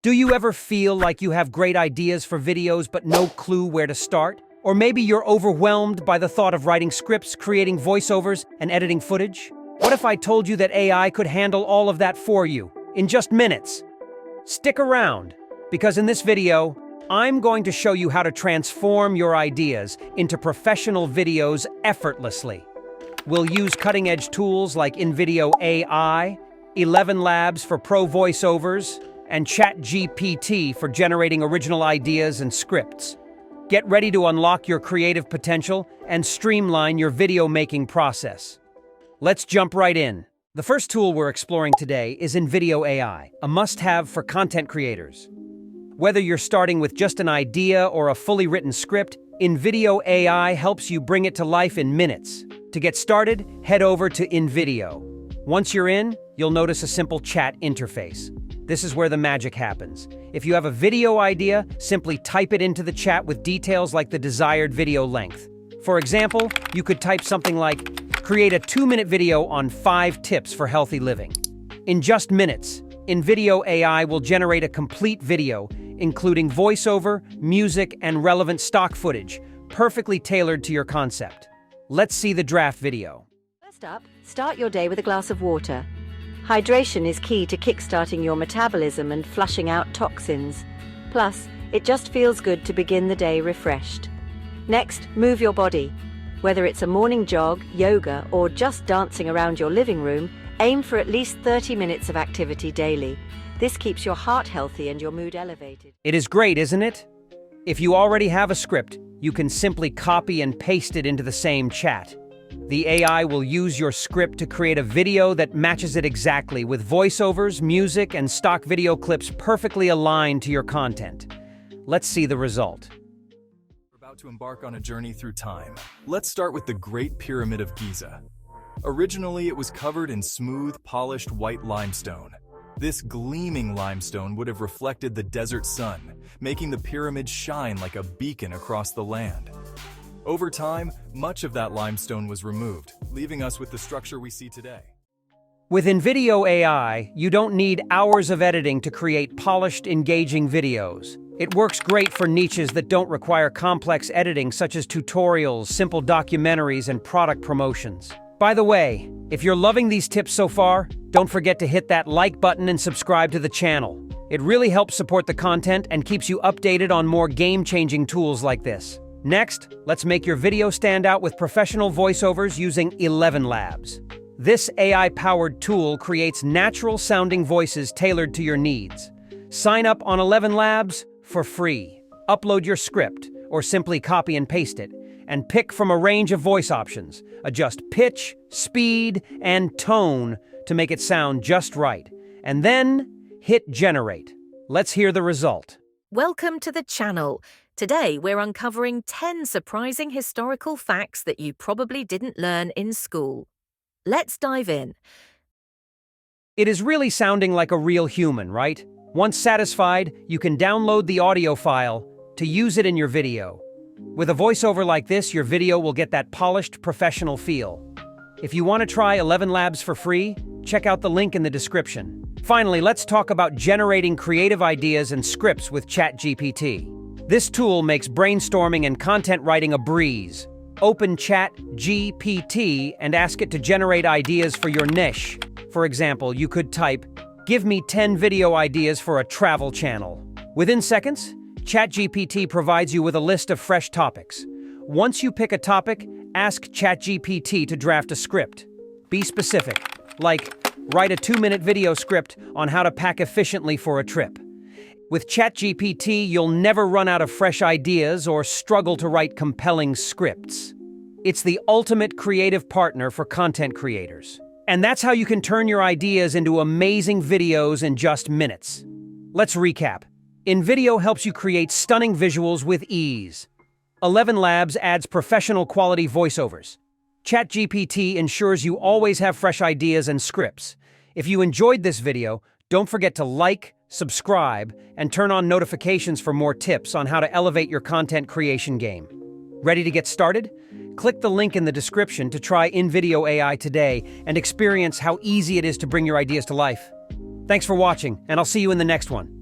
Do you ever feel like you have great ideas for videos but no clue where to start? Or maybe you're overwhelmed by the thought of writing scripts, creating voiceovers, and editing footage? What if I told you that AI could handle all of that for you in just minutes? Stick around, because in this video, I'm going to show you how to transform your ideas into professional videos effortlessly. We'll use cutting-edge tools like InVideo AI, ElevenLabs for Pro Voiceovers, and ChatGPT for generating original ideas and scripts. Get ready to unlock your creative potential and streamline your video-making process. Let's jump right in. The first tool we're exploring today is InVideo AI, a must-have for content creators. Whether you're starting with just an idea or a fully written script, InVideo AI helps you bring it to life in minutes. To get started, head over to InVideo. Once you're in, you'll notice a simple chat interface. This is where the magic happens. If you have a video idea, simply type it into the chat with details like the desired video length. For example, you could type something like, create a 2-minute video on 5 tips for healthy living. In just minutes, InVideo AI will generate a complete video, including voiceover, music, and relevant stock footage, perfectly tailored to your concept. Let's see the draft video. First up, start your day with a glass of water. Hydration is key to kickstarting your metabolism and flushing out toxins. Plus, it just feels good to begin the day refreshed. Next, move your body. Whether it's a morning jog, yoga, or just dancing around your living room, aim for at least 30 minutes of activity daily. This keeps your heart healthy and your mood elevated. It is great, isn't it? If you already have a script, you can simply copy and paste it into the same chat. The AI will use your script to create a video that matches it exactly, with voiceovers, music, and stock video clips perfectly aligned to your content. Let's see the result. We're about to embark on a journey through time. Let's start with the Great Pyramid of Giza. Originally, it was covered in smooth, polished white limestone. This gleaming limestone would have reflected the desert sun, making the pyramid shine like a beacon across the land. Over time, much of that limestone was removed, leaving us with the structure we see today. With InVideo AI, you don't need hours of editing to create polished, engaging videos. It works great for niches that don't require complex editing, such as tutorials, simple documentaries, and product promotions. By the way, if you're loving these tips so far, don't forget to hit that like button and subscribe to the channel. It really helps support the content and keeps you updated on more game-changing tools like this. Next, let's make your video stand out with professional voiceovers using ElevenLabs. This AI-powered tool creates natural-sounding voices tailored to your needs. Sign up on ElevenLabs for free. Upload your script, or simply copy and paste it, and pick from a range of voice options. Adjust pitch, speed, and tone to make it sound just right. And then, hit generate. Let's hear the result. Welcome to the channel. Today, we're uncovering 10 surprising historical facts that you probably didn't learn in school. Let's dive in. It is really sounding like a real human, right? Once satisfied, you can download the audio file to use it in your video. With a voiceover like this, your video will get that polished, professional feel. If you want to try ElevenLabs for free, check out the link in the description. Finally, let's talk about generating creative ideas and scripts with ChatGPT. This tool makes brainstorming and content writing a breeze. Open ChatGPT and ask it to generate ideas for your niche. For example, you could type, "Give me 10 video ideas for a travel channel." Within seconds, ChatGPT provides you with a list of fresh topics. Once you pick a topic, ask ChatGPT to draft a script. Be specific, like, write a 2-minute video script on how to pack efficiently for a trip. With ChatGPT, you'll never run out of fresh ideas or struggle to write compelling scripts. It's the ultimate creative partner for content creators. And that's how you can turn your ideas into amazing videos in just minutes. Let's recap. InVideo helps you create stunning visuals with ease. ElevenLabs adds professional quality voiceovers. ChatGPT ensures you always have fresh ideas and scripts. If you enjoyed this video, don't forget to like, subscribe, and turn on notifications for more tips on how to elevate your content creation game. Ready to get started? Click the link in the description to try InVideo AI today and experience how easy it is to bring your ideas to life. Thanks for watching, and I'll see you in the next one.